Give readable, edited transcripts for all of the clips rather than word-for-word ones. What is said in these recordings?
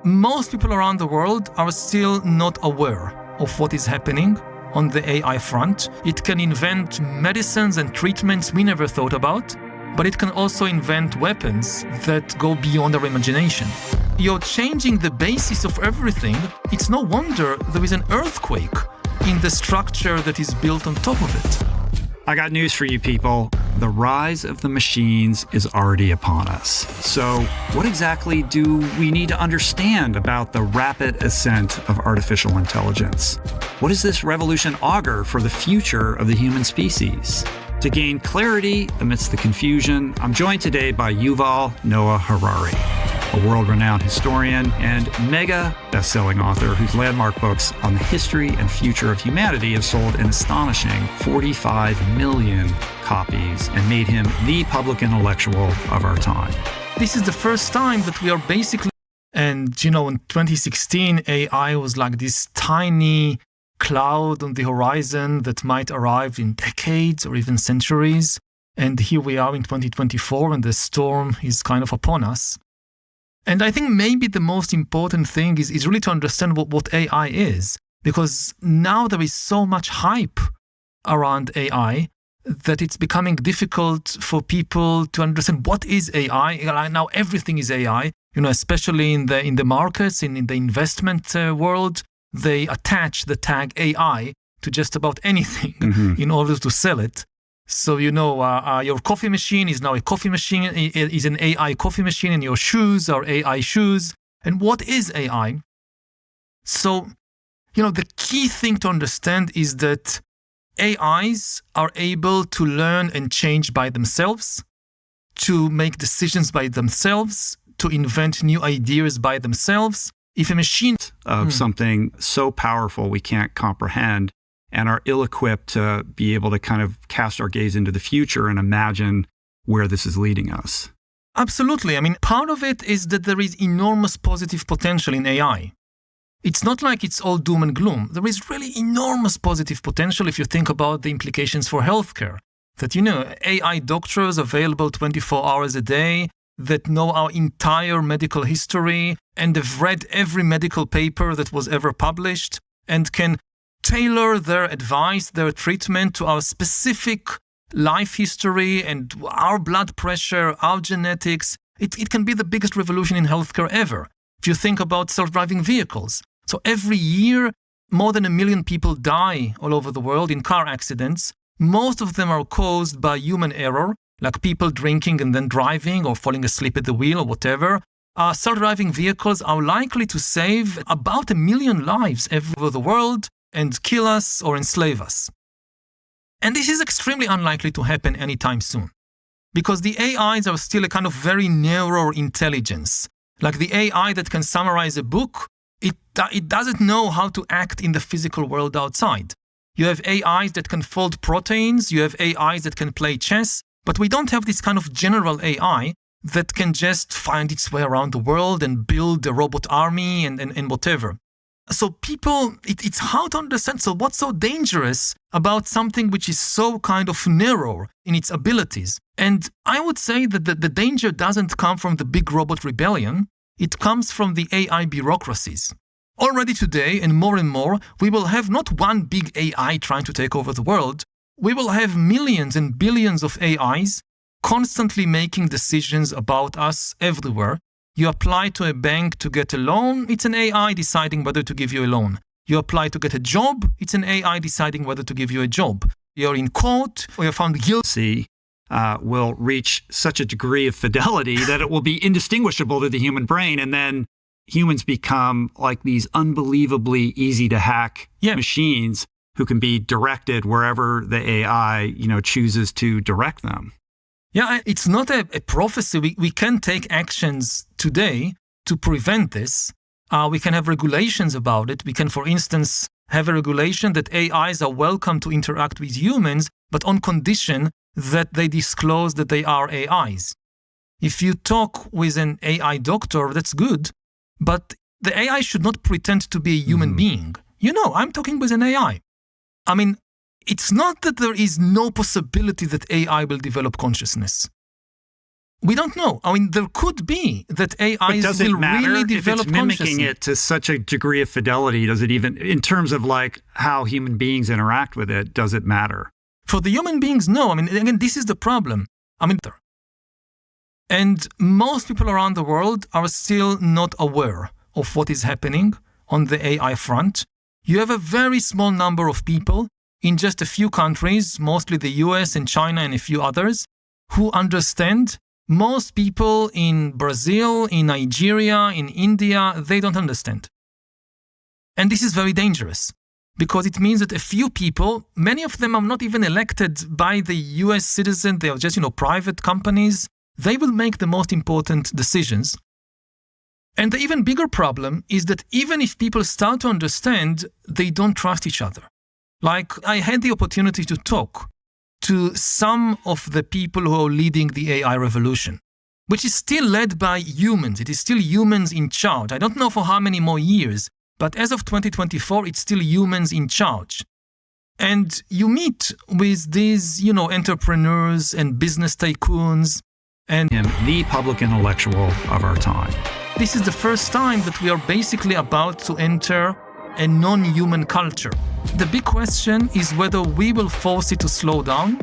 most people around the world are still not aware of what is happening on the AI front. It can invent medicines and treatments we never thought about, but it can also invent weapons that go beyond our imagination. You're changing the basis of everything. It's no wonder there is an earthquake in the structure that is built on top of it. I got news for you people. The rise of the machines is already upon us. So what exactly do we need to understand about the rapid ascent of artificial intelligence? What does this revolution augur for the future of the human species? To gain clarity amidst the confusion, I'm joined today by Yuval Noah Harari, a world-renowned historian and mega best-selling author whose landmark books on the history and future of humanity have sold an astonishing 45 million copies and made him the public intellectual of our time. This is the first time that we are basically, and in 2016, AI was like this tiny cloud on the horizon that might arrive in decades or even centuries. And here we are in 2024, and the storm is kind of upon us. And I think maybe the most important thing is really to understand what AI is, because now there is so much hype around AI that it's becoming difficult for people to understand what is AI. Now everything is AI, especially in the markets, in the investment world. They attach the tag AI to just about anything in order to sell it. So, your coffee machine is now a coffee machine, is an AI coffee machine, and your shoes are AI shoes. And what is AI? So, the key thing to understand is that AIs are able to learn and change by themselves, to make decisions by themselves, to invent new ideas by themselves. If a machine of something so powerful we can't comprehend and are ill-equipped to be able to kind of cast our gaze into the future and imagine where this is leading us. Absolutely. Part of it is that there is enormous positive potential in AI. It's not like it's all doom and gloom. There is really enormous positive potential if you think about the implications for healthcare. That, AI doctors available 24 hours a day, that know our entire medical history and have read every medical paper that was ever published and can tailor their advice, their treatment to our specific life history and our blood pressure, our genetics. It can be the biggest revolution in healthcare ever. If you think about self-driving vehicles. So every year, more than 1 million people die all over the world in car accidents. Most of them are caused by human error, like people drinking and then driving or falling asleep at the wheel or whatever. Self-driving vehicles are likely to save about 1 million lives over the world and kill us or enslave us. And this is extremely unlikely to happen anytime soon, because the AIs are still a kind of very narrow intelligence. Like the AI that can summarize a book, it doesn't know how to act in the physical world outside. You have AIs that can fold proteins, you have AIs that can play chess, but we don't have this kind of general AI that can just find its way around the world and build a robot army and whatever. So people, it's hard to understand. So what's so dangerous about something which is so kind of narrow in its abilities? And I would say that the danger doesn't come from the big robot rebellion. It comes from the AI bureaucracies. Already today, and more, we will have not one big AI trying to take over the world. We will have millions and billions of AIs constantly making decisions about us everywhere. You apply to a bank to get a loan, it's an AI deciding whether to give you a loan. You apply to get a job, it's an AI deciding whether to give you a job. You're in court or you're found guilty. Will reach such a degree of fidelity that it will be indistinguishable to the human brain, and then humans become like these unbelievably easy to hack machines who can be directed wherever the AI, chooses to direct them. Yeah, it's not a prophecy. We can take actions today to prevent this. We can have regulations about it. We can, for instance, have a regulation that AIs are welcome to interact with humans, but on condition that they disclose that they are AIs. If you talk with an AI doctor, that's good, but the AI should not pretend to be a human being. I'm talking with an AI. It's not that there is no possibility that AI will develop consciousness. We don't know. I mean, there could be that AIs does will it matter really if develop it's mimicking consciousness. it to such a degree of fidelity? Does it even, in terms of like how human beings interact with it, does it matter? For the human beings, no. I mean, again, this is the problem. I mean, and most people around the world are still not aware of what is happening on the AI front. You have a very small number of people in just a few countries, mostly the US and China and a few others, who understand. Most people in Brazil, in Nigeria, in India, they don't understand. And this is very dangerous because it means that a few people, many of them are not even elected by the US citizen, they are just, private companies, they will make the most important decisions. And the even bigger problem is that even if people start to understand, they don't trust each other. Like, I had the opportunity to talk to some of the people who are leading the AI revolution, which is still led by humans. It is still humans in charge. I don't know for how many more years, but as of 2024, it's still humans in charge. And you meet with these, entrepreneurs and business tycoons and Him, the public intellectual of our time. this is the first time that we are basically about to enter a non-human culture. The big question is whether we will force it to slow down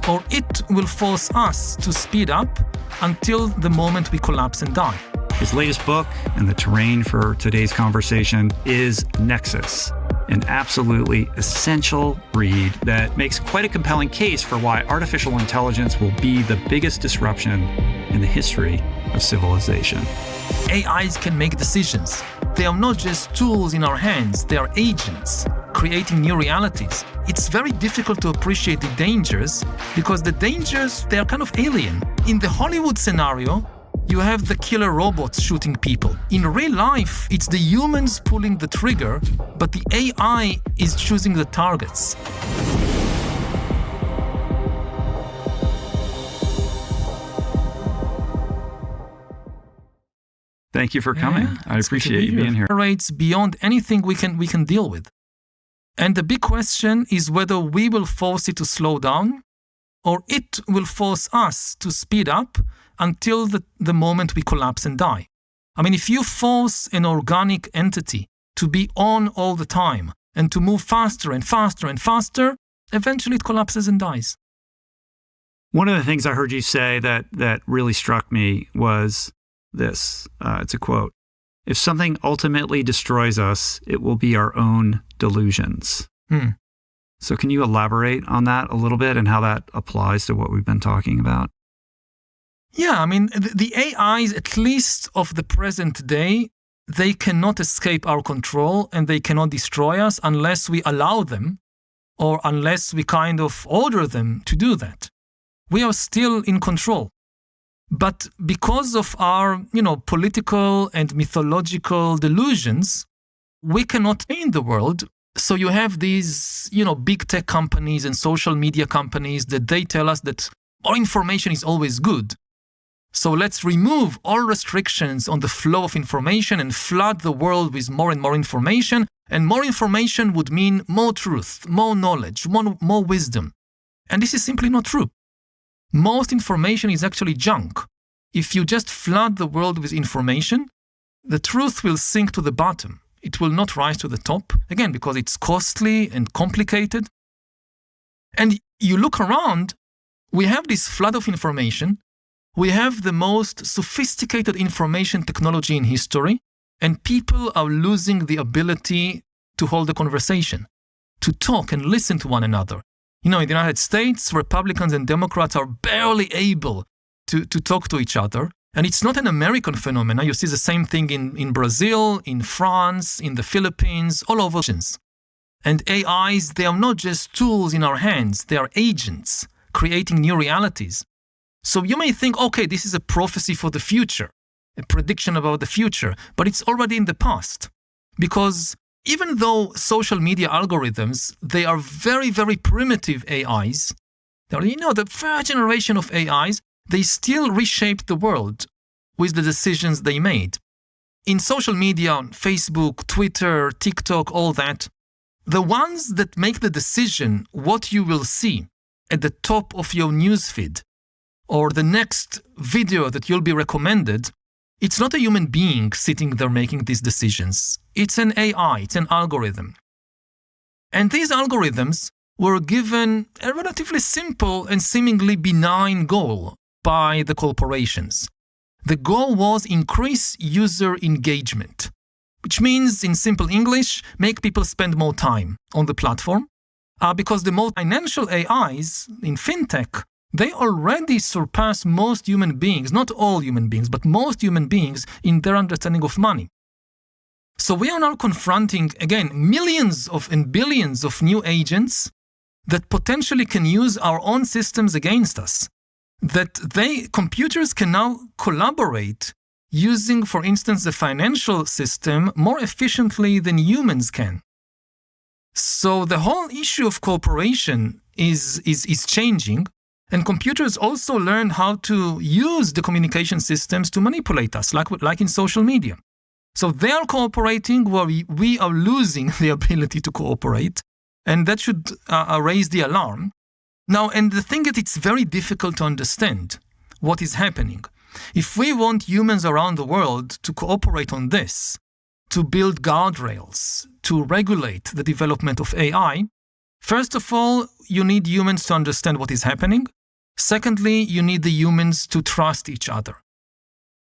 or it will force us to speed up until the moment we collapse and die. His latest book and the terrain for today's conversation is Nexus, an absolutely essential read that makes quite a compelling case for why artificial intelligence will be the biggest disruption in the history of civilization. AIs can make decisions. They are not just tools in our hands, they are agents, creating new realities. It's very difficult to appreciate the dangers because the dangers, they are kind of alien. In the Hollywood scenario, you have the killer robots shooting people. In real life, it's the humans pulling the trigger, but the AI is choosing the targets. Thank you for coming. I appreciate you being here. Rates beyond anything we can deal with. And the big question is whether we will force it to slow down or it will force us to speed up until the moment we collapse and die. I mean, if you force an organic entity to be on all the time and to move faster and faster and faster, eventually it collapses and dies. One of the things I heard you say that really struck me was this. It's a quote. If something ultimately destroys us, it will be our own delusions. So can you elaborate on that a little bit and how that applies to what we've been talking about? Yeah, I mean, the AIs, at least of the present day, they cannot escape our control and they cannot destroy us unless we allow them or unless we kind of order them to do that. We are still in control. But because of our, political and mythological delusions, we cannot change the world. So you have these, big tech companies and social media companies that they tell us that more information is always good. So let's remove all restrictions on the flow of information and flood the world with more and more information. And more information would mean more truth, more knowledge, more wisdom. And this is simply not true. Most information is actually junk. If you just flood the world with information, the truth will sink to the bottom. It will not rise to the top, again, because it's costly and complicated. And you look around, we have this flood of information. We have the most sophisticated information technology in history, and people are losing the ability to hold a conversation, to talk and listen to one another. In the United States, Republicans and Democrats are barely able to talk to each other. And it's not an American phenomenon. You see the same thing in Brazil, in France, in the Philippines, all over. And AIs, they are not just tools in our hands. They are agents creating new realities. So you may think, okay, this is a prophecy for the future, a prediction about the future, but it's already in the past. Because even though social media algorithms, they are very, very primitive AIs, the first generation of AIs, they still reshaped the world with the decisions they made. In social media, on Facebook, Twitter, TikTok, all that, the ones that make the decision what you will see at the top of your newsfeed or the next video that you'll be recommended, it's not a human being sitting there making these decisions. It's an AI, it's an algorithm. And these algorithms were given a relatively simple and seemingly benign goal by the corporations. The goal was increase user engagement, which means, in simple English, make people spend more time on the platform. Because the most financial AIs in fintech, they already surpass most human beings, not all human beings, but most human beings in their understanding of money. So we are now confronting, again, millions and billions of new agents that potentially can use our own systems against us. Computers can now collaborate using, for instance, the financial system more efficiently than humans can. So the whole issue of cooperation is changing, and computers also learn how to use the communication systems to manipulate us, like in social media. So they are cooperating while we are losing the ability to cooperate, and that should raise the alarm. Now, and the thing that it's very difficult to understand what is happening. If we want humans around the world to cooperate on this, to build guardrails, to regulate the development of AI, first of all, you need humans to understand what is happening. Secondly, you need the humans to trust each other.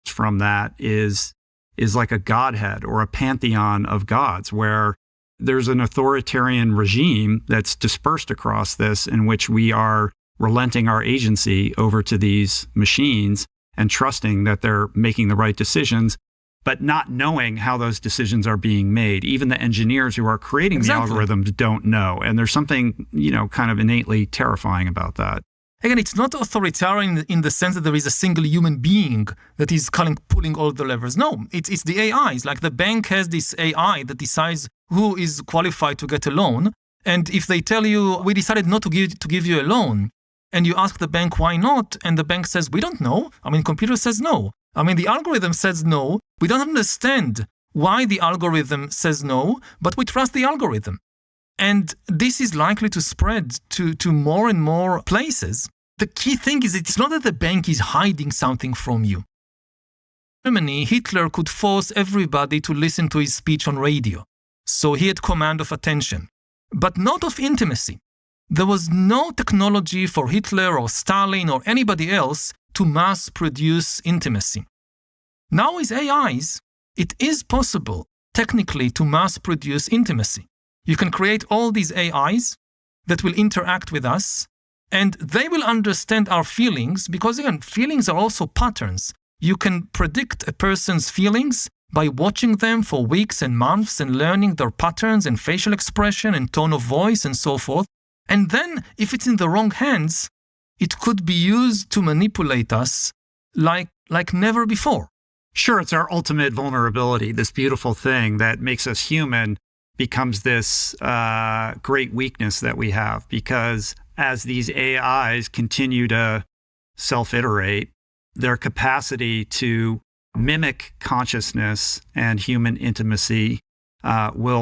From that is like a godhead or a pantheon of gods, where there's an authoritarian regime that's dispersed across this, in which we are relenting our agency over to these machines and trusting that they're making the right decisions, but not knowing how those decisions are being made. Even the engineers who are creating the algorithms don't know. And there's something, kind of innately terrifying about that. Again, it's not authoritarian in the sense that there is a single human being that is pulling all the levers. No, it's the AIs. Like the bank has this AI that decides who is qualified to get a loan. And if they tell you, we decided not to give you a loan, and you ask the bank why not, and the bank says, we don't know. Computer says no. The algorithm says no. We don't understand why the algorithm says no, but we trust the algorithm. And this is likely to spread to more and more places. The key thing is it's not that the bank is hiding something from you. In Germany, Hitler could force everybody to listen to his speech on radio. So he had command of attention, but not of intimacy. There was no technology for Hitler or Stalin or anybody else to mass produce intimacy. Now with AIs, it is possible technically to mass produce intimacy. You can create all these AIs that will interact with us, and they will understand our feelings, because again, feelings are also patterns. You can predict a person's feelings by watching them for weeks and months and learning their patterns and facial expression and tone of voice and so forth. And then, if it's in the wrong hands, it could be used to manipulate us like never before. Sure, it's our ultimate vulnerability, this beautiful thing that makes us human, becomes this great weakness that we have, because as these AIs continue to self-iterate, their capacity to mimic consciousness and human intimacy will